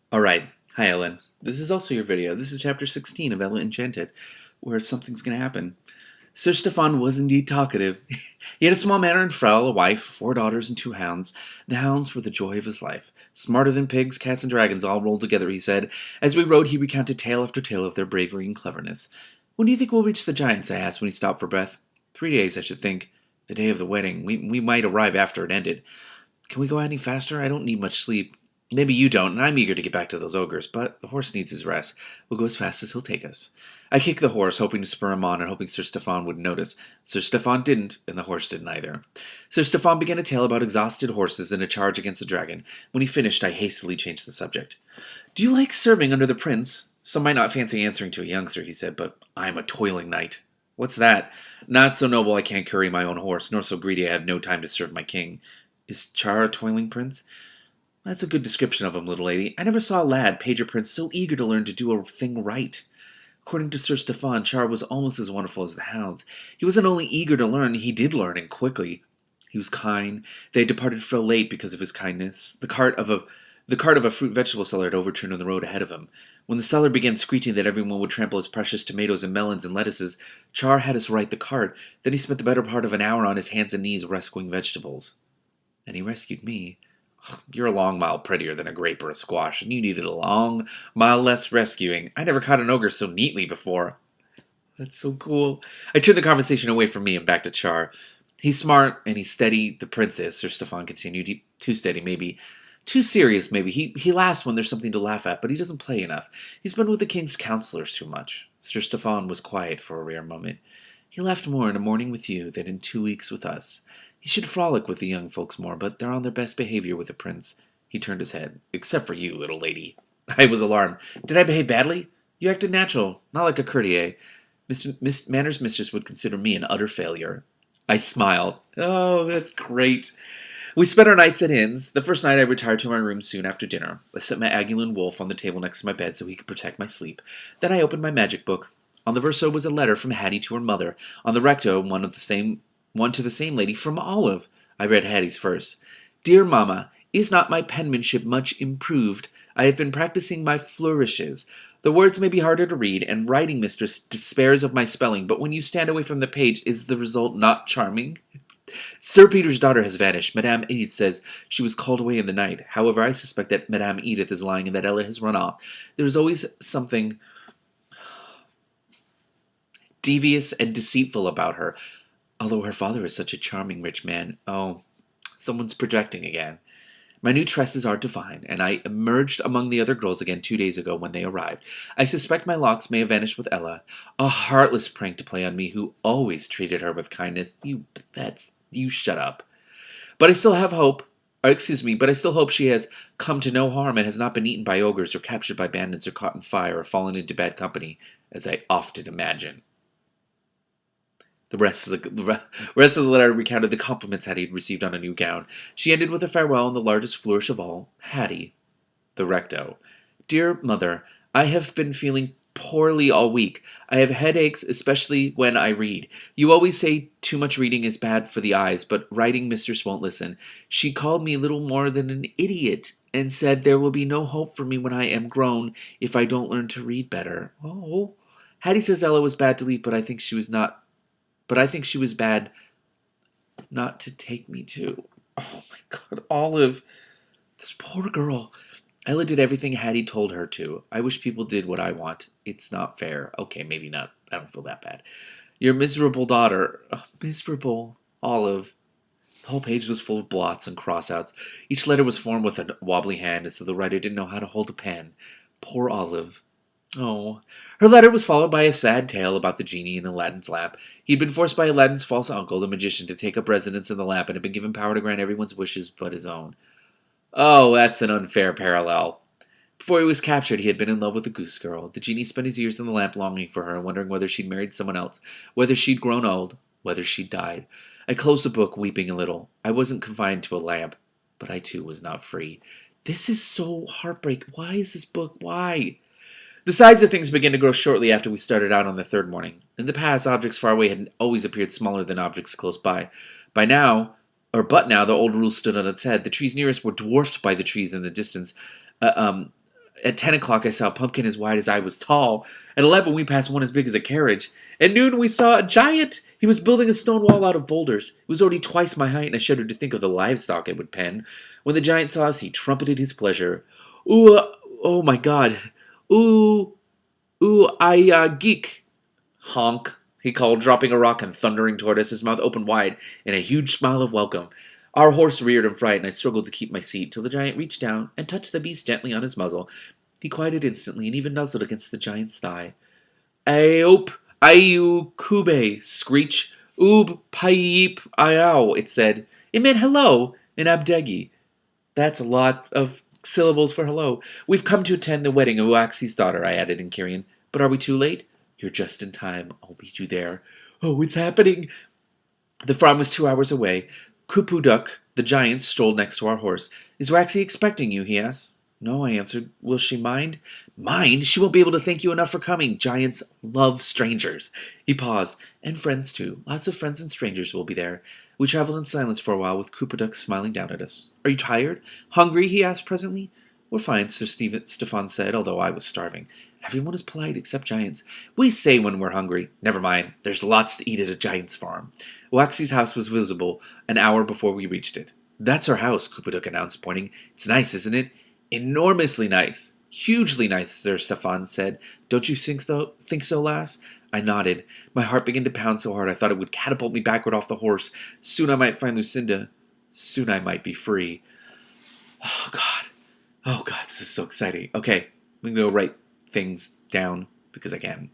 Alright, hi Ellen. This is also your video. This is chapter 16 of Ella Enchanted, where something's gonna happen. Sir Stefan was indeed talkative. He had a small manor and frau, a wife, 4 daughters, and 2 hounds. The hounds were the joy of his life. Smarter than pigs, cats, and dragons all rolled together, he said. As we rode, he recounted tale after tale of their bravery and cleverness. When do you think we'll reach the giants? I asked when he stopped for breath. 3 days, I should think. The day of the wedding. We might arrive after it ended. Can we go any faster? I don't need much sleep. Maybe you don't, and I'm eager to get back to those ogres, but the horse needs his rest. We'll go as fast as he'll take us. I kicked the horse, hoping to spur him on and hoping Sir Stefan would notice. Sir Stefan didn't, and the horse didn't either. Sir Stefan began a tale about exhausted horses and a charge against the dragon. When he finished, I hastily changed the subject. Do you like serving under the prince? Some might not fancy answering to a youngster, he said, but I'm a toiling knight. What's that? Not so noble I can't curry my own horse, nor so greedy I have no time to serve my king. Is Char a toiling prince? That's a good description of him, little lady. I never saw a lad, page or prince, so eager to learn to do a thing right. According to Sir Stefan, Char was almost as wonderful as the hounds. He wasn't only eager to learn, he did learn, and quickly. He was kind. They had departed so late because of his kindness. The cart of a fruit vegetable seller had overturned on the road ahead of him. When the seller began screeching that everyone would trample his precious tomatoes and melons and lettuces, Char had us right the cart. Then he spent the better part of an hour on his hands and knees rescuing vegetables. And he rescued me. You're a long mile prettier than a grape or a squash, and you needed a long mile less rescuing. I never caught an ogre so neatly before. That's so cool. I turned the conversation away from me and back to Char. He's smart and he's steady. The prince is, Sir Stefan continued. Too steady, maybe. Too serious, maybe. He laughs when there's something to laugh at, but he doesn't play enough. He's been with the king's counselors too much. Sir Stefan was quiet for a rare moment. He laughed more in a morning with you than in 2 weeks with us. He should frolic with the young folks more, but they're on their best behavior with the prince. He turned his head. Except for you, little lady. I was alarmed. Did I behave badly? You acted natural, not like a courtier. Miss Manners' mistress would consider me an utter failure. I smiled. Oh, that's great. We spent our nights at inns. The first night I retired to my room soon after dinner. I set my Aguilin wolf on the table next to my bed so he could protect my sleep. Then I opened my magic book. On the verso was a letter from Hattie to her mother. On the recto, one to the same lady from Olive. I read Hattie's first. Dear Mamma, is not my penmanship much improved? I have been practicing my flourishes. The words may be harder to read, and writing mistress despairs of my spelling, but when you stand away from the page, is the result not charming? Sir Peter's daughter has vanished. Madame Edith says she was called away in the night. However, I suspect that Madame Edith is lying and that Ella has run off. There is always something devious and deceitful about her, although her father is such a charming rich man. Oh, someone's projecting again. My new tresses are divine, and I emerged among the other girls again 2 days ago when they arrived. I suspect my locks may have vanished with Ella. A heartless prank to play on me, who always treated her with kindness. You shut up. But I still have hope. But I still hope she has come to no harm and has not been eaten by ogres or captured by bandits or caught in fire or fallen into bad company, as I often imagine. The rest of the letter recounted the compliments Hattie had received on a new gown. She ended with a farewell and the largest flourish of all. Hattie. The recto. Dear Mother, I have been feeling poorly all week. I have headaches, especially when I read. You always say too much reading is bad for the eyes, but writing mistress won't listen. She called me little more than an idiot and said there will be no hope for me when I am grown if I don't learn to read better. Oh. Hattie says Ella was bad to leave, but I think she was bad not to take me to. Oh my God, Olive. This poor girl. Ella did everything Hattie told her to. I wish people did what I want. It's not fair. Okay, maybe not. I don't feel that bad. Your miserable daughter. Oh, miserable. Olive. The whole page was full of blots and cross-outs. Each letter was formed with a wobbly hand, as though the writer didn't know how to hold a pen. Poor Olive. Oh. Her letter was followed by a sad tale about the genie in Aladdin's lap. He had been forced by Aladdin's false uncle, the magician, to take up residence in the lamp and had been given power to grant everyone's wishes but his own. Oh, that's an unfair parallel. Before he was captured, he had been in love with the goose girl. The genie spent his years in the lamp longing for her and wondering whether she'd married someone else, whether she'd grown old, whether she'd died. I closed the book, weeping a little. I wasn't confined to a lamp, but I too was not free. This is so heartbreaking. Why is this book? Why? The size of things began to grow shortly after we started out on the third morning. In the past, objects far away had always appeared smaller than objects close by. But now, the old rule stood on its head. The trees near us were dwarfed by the trees in the distance. At 10 o'clock, I saw a pumpkin as wide as I was tall. At 11, we passed one as big as a carriage. At noon, we saw a giant. He was building a stone wall out of boulders. It was already twice my height, and I shuddered to think of the livestock it would pen. When the giant saw us, he trumpeted his pleasure. Ooh, oh my God. Ooh, geek. Honk, he called, dropping a rock and thundering toward us, his mouth open wide in a huge smile of welcome. Our horse reared in fright, and I struggled to keep my seat till the giant reached down and touched the beast gently on his muzzle. He quieted instantly and even nuzzled against the giant's thigh. Aop, ayu, kube, screech, oob, payeep, ayao, it said. It meant hello in Abdegi. That's a lot of syllables for hello. We've come to attend the wedding of Uaxi's daughter, I added in Kyrian. But are we too late? You're just in time. I'll lead you there. Oh, it's happening. The farm was 2 hours away. Kupuduk, the giant, strolled next to our horse. Is Waxy expecting you? He asked. No, I answered. Will she mind? Mind? She won't be able to thank you enough for coming. Giants love strangers. He paused. And friends, too. Lots of friends and strangers will be there. We traveled in silence for a while, with Kupuduk smiling down at us. Are you tired? Hungry? He asked presently. We're fine, Sir Stefan said, although I was starving. Everyone is polite except giants. We say when we're hungry. Never mind. There's lots to eat at a giant's farm. Waxi's house was visible an hour before we reached it. That's her house, Kupuduk announced, pointing. It's nice, isn't it? Enormously nice. Hugely nice, Sir Stefan said. Don't you think so, lass? I nodded. My heart began to pound so hard I thought it would catapult me backward off the horse. Soon I might find Lucinda. Soon I might be free. Oh, God. Oh, God, this is so exciting. Okay, I'm going to go write things down because I can.